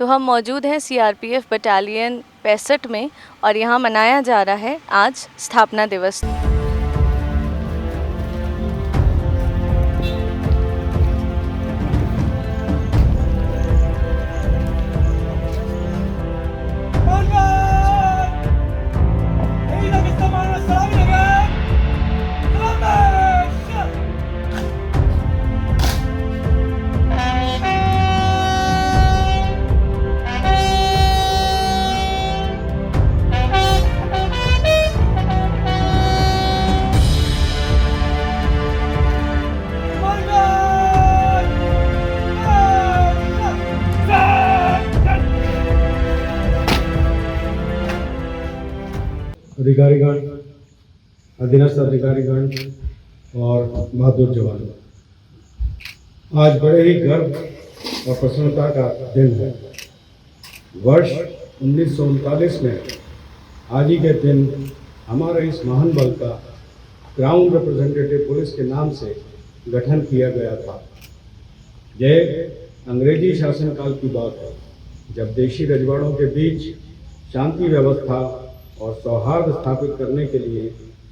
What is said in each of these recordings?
तो हम मौजूद हैं सीआरपीएफ बटालियन 65 में और यहाँ मनाया जा रहा है आज स्थापना दिवस। अधिकारीगण, अधीनस्थ अधिकारीगण और बहादुर जवान, आज बड़े ही गर्व और प्रसन्नता का दिन है। वर्ष 1939 में आज ही के दिन हमारे इस महान बल का ग्राउंड रिप्रेजेंटेटिव पुलिस के नाम से गठन किया गया था। यह अंग्रेजी शासनकाल की बात है, जब देशी रजवाड़ों के बीच शांति व्यवस्था और सौहार्द स्थापित करने के लिए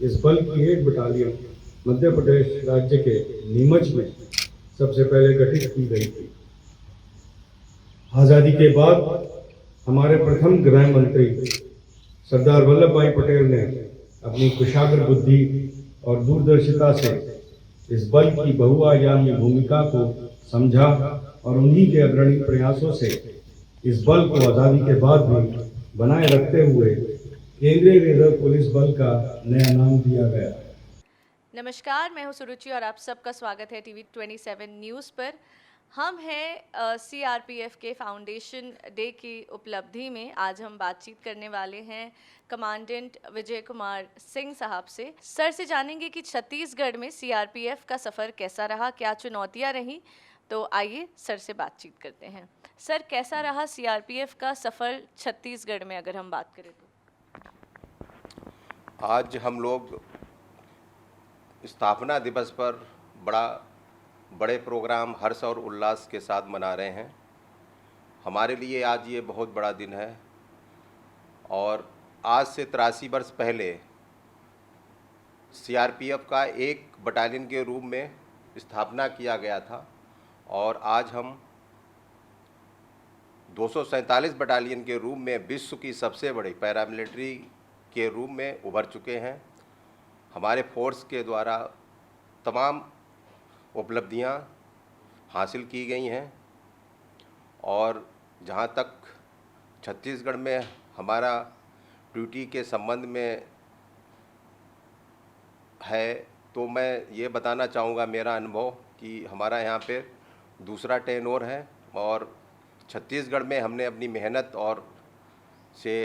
इस बल की एक बटालियन मध्य प्रदेश राज्य के नीमच में सबसे पहले गठित की गई थी। आज़ादी के बाद हमारे प्रथम गृह मंत्री सरदार वल्लभ भाई पटेल ने अपनी कुशाग्र बुद्धि और दूरदर्शिता से इस बल की बहुआयामी भूमिका को समझा और उन्हीं के अग्रणी प्रयासों से इस बल को आज़ादी के बाद भी बनाए रखते हुए केंद्रीय रिजर्व पुलिस बल का नया नाम दिया गया। नमस्कार, मैं हूं सुरुचि और आप सबका स्वागत है टीवी 27 न्यूज़ पर। हम हैं सीआरपीएफ के फाउंडेशन डे की उपलब्धि में। आज हम बातचीत करने वाले हैं कमांडेंट विजय कुमार सिंह साहब से। सर से जानेंगे कि छत्तीसगढ़ में सीआरपीएफ का सफ़र कैसा रहा, क्या चुनौतियां रहीं। तो आइए सर से बातचीत करते हैं। सर, कैसा रहा सीआरपीएफ का सफ़र छत्तीसगढ़ में, अगर हम बात करें तो? आज हम लोग स्थापना दिवस पर बड़े प्रोग्राम हर्ष और उल्लास के साथ मना रहे हैं। हमारे लिए आज ये बहुत बड़ा दिन है और आज से 83 वर्ष पहले सीआरपीएफ का एक बटालियन के रूप में स्थापना किया गया था और आज हम 247 बटालियन के रूप में विश्व की सबसे बड़ी पैरामिलिट्री के रूप में उभर चुके हैं। हमारे फोर्स के द्वारा तमाम उपलब्धियां हासिल की गई हैं और जहां तक छत्तीसगढ़ में हमारा ड्यूटी के संबंध में है, तो मैं ये बताना चाहूँगा मेरा अनुभव कि हमारा यहाँ पे दूसरा टेनोर है और छत्तीसगढ़ में हमने अपनी मेहनत और से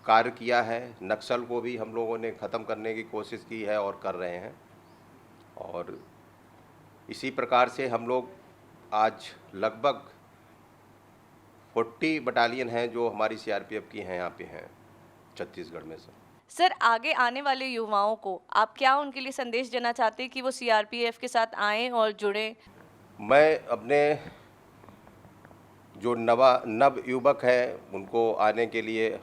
कार्य किया है। नक्सल को भी हम लोगों ने ख़त्म करने की कोशिश की है और कर रहे हैं और इसी प्रकार से हम लोग आज लगभग 40 बटालियन हैं जो हमारी सीआरपीएफ की हैं, यहाँ पे हैं छत्तीसगढ़ में से। सर, आगे आने वाले युवाओं को आप क्या उनके लिए संदेश देना चाहते हैं कि वो सीआरपीएफ के साथ आएँ और जुड़ें? मैं अपने जो नव युवक हैं उनको आने के लिए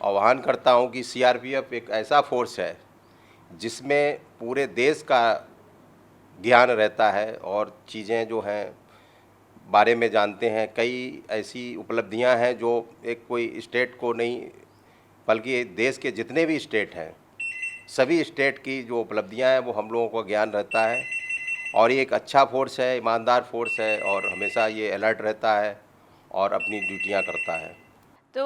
आह्वान करता हूं कि सीआरपीएफ एक ऐसा फोर्स है जिसमें पूरे देश का ज्ञान रहता है और चीज़ें जो हैं बारे में जानते हैं। कई ऐसी उपलब्धियां हैं जो एक कोई स्टेट को नहीं, बल्कि देश के जितने भी स्टेट हैं सभी स्टेट की जो उपलब्धियां हैं वो हम लोगों को ज्ञान रहता है और ये एक अच्छा फोर्स है, ईमानदार फोर्स है और हमेशा ये अलर्ट रहता है और अपनी ड्यूटियां करता है। तो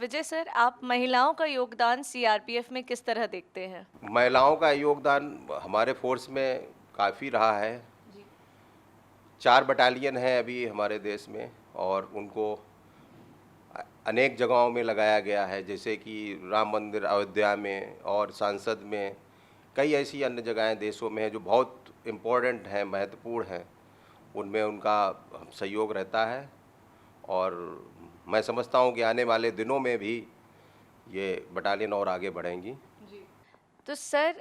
विजय सर, आप महिलाओं का योगदान सीआरपीएफ में किस तरह देखते हैं? महिलाओं का योगदान हमारे फोर्स में काफ़ी रहा है। 4 बटालियन हैं अभी हमारे देश में और उनको अनेक जगहों में लगाया गया है, जैसे कि राम मंदिर अयोध्या में और संसद में, कई ऐसी अन्य जगहें देशों में हैं जो बहुत इम्पोर्टेंट हैं, महत्वपूर्ण हैं। उनमें उनका सहयोग रहता है और मैं समझता हूं कि आने वाले दिनों में भी ये बटालियन और आगे बढ़ेंगी। जी। तो सर,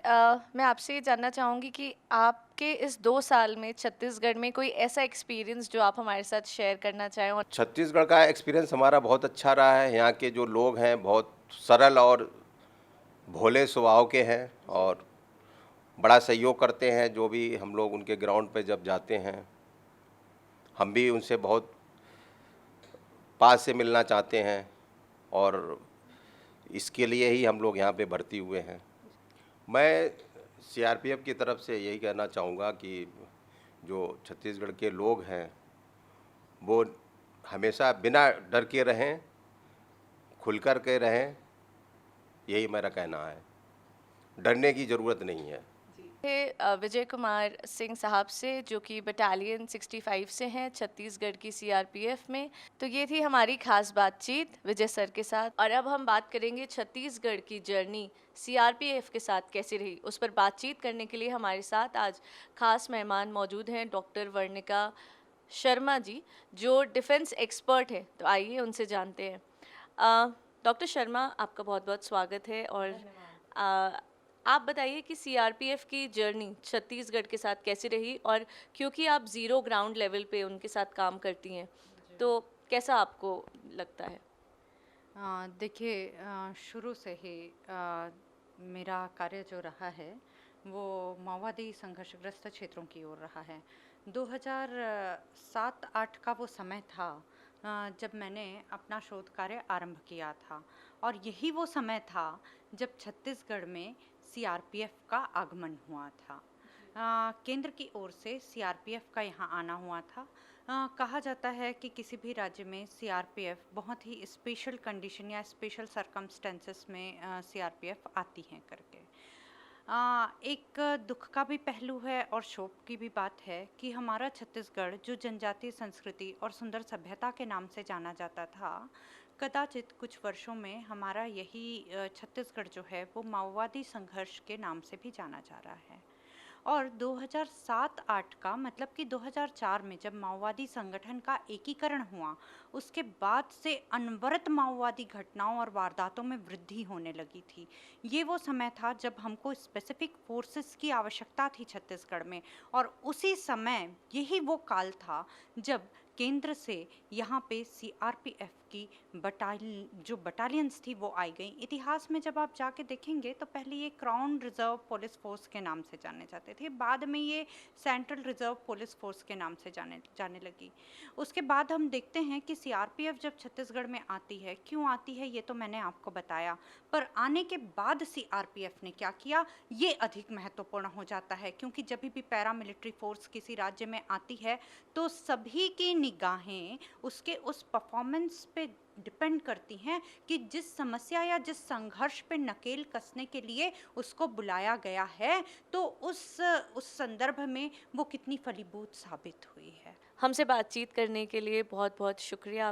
मैं आपसे ये जानना चाहूँगी कि आपके के इस 2 साल में छत्तीसगढ़ में कोई ऐसा एक्सपीरियंस जो आप हमारे साथ शेयर करना चाहें? और छत्तीसगढ़ का एक्सपीरियंस हमारा बहुत अच्छा रहा है। यहाँ के जो लोग हैं बहुत सरल और भोले स्वभाव के हैं और बड़ा सहयोग करते हैं। जो भी हम लोग उनके ग्राउंड पे जब जाते हैं, हम भी उनसे बहुत पास से मिलना चाहते हैं और इसके लिए ही हम लोग यहाँ पे भर्ती हुए हैं। मैं सीआरपीएफ की तरफ से यही कहना चाहूँगा कि जो छत्तीसगढ़ के लोग हैं वो हमेशा बिना डर के रहें, खुलकर के रहें, यही मेरा कहना है। डरने की ज़रूरत नहीं है। विजय कुमार सिंह साहब से, जो कि बटालियन 65 से हैं छत्तीसगढ़ की सीआरपीएफ में। तो ये थी हमारी खास बातचीत विजय सर के साथ। और अब हम बात करेंगे छत्तीसगढ़ की जर्नी सीआरपीएफ के साथ कैसी रही। उस पर बातचीत करने के लिए हमारे साथ आज खास मेहमान मौजूद हैं, डॉक्टर वर्णिका शर्मा जी, जो डिफेंस एक्सपर्ट है। तो आइए उनसे जानते हैं। डॉक्टर शर्मा, आपका बहुत बहुत स्वागत है। और आप बताइए कि सीआरपीएफ की जर्नी छत्तीसगढ़ के साथ कैसी रही, और क्योंकि आप ज़ीरो ग्राउंड लेवल पे उनके साथ काम करती हैं, तो कैसा आपको लगता है? देखिए, शुरू से ही मेरा कार्य जो रहा है वो माओवादी संघर्षग्रस्त क्षेत्रों की ओर रहा है। 2007-8 का वो समय था जब मैंने अपना शोध कार्य आरंभ किया था, और यही वो समय था जब छत्तीसगढ़ में सीआरपीएफ का आगमन हुआ था। केंद्र की ओर से सीआरपीएफ का यहाँ आना हुआ था। कहा जाता है कि किसी भी राज्य में सीआरपीएफ बहुत ही स्पेशल कंडीशन या स्पेशल सरकमस्टेंसेस में सीआरपीएफ आती हैं करके। एक दुख का भी पहलू है और शोक की भी बात है कि हमारा छत्तीसगढ़, जो जनजातीय संस्कृति और सुंदर सभ्यता के नाम से जाना जाता था, कदाचित कुछ वर्षों में हमारा यही छत्तीसगढ़ जो है वो माओवादी संघर्ष के नाम से भी जाना जा रहा है। और 2007-8 का मतलब कि 2004 में जब माओवादी संगठन का एकीकरण हुआ, उसके बाद से अनवरत माओवादी घटनाओं और वारदातों में वृद्धि होने लगी थी। ये वो समय था जब हमको स्पेसिफिक फोर्सेस की आवश्यकता थी छत्तीसगढ़ में, और उसी समय यही वो काल था जब केंद्र से यहाँ पे सीआरपीएफ की जो बटालियंस थी वो आई गई। इतिहास में जब आप जाके देखेंगे तो पहले ये क्राउन रिजर्व पुलिस फोर्स के नाम से जाने जाते थे, बाद में ये सेंट्रल रिजर्व पुलिस फोर्स के नाम से जाने लगी। उसके बाद हम देखते हैं कि सीआरपीएफ जब छत्तीसगढ़ में आती है, क्यों आती है ये तो मैंने आपको बताया, पर आने के बाद सीआरपीएफ ने क्या किया ये अधिक महत्वपूर्ण हो जाता है। क्योंकि जब भी पैरामिलिट्री फोर्स किसी राज्य में आती है तो सभी की निगाहें उसके उस परफॉर्मेंस पे डिपेंड करती हैं कि जिस समस्या या जिस संघर्ष पे नकेल कसने के लिए उसको बुलाया गया है, तो उस संदर्भ में वो कितनी फलीभूत साबित हुई है। हमसे बातचीत करने के लिए बहुत बहुत शुक्रिया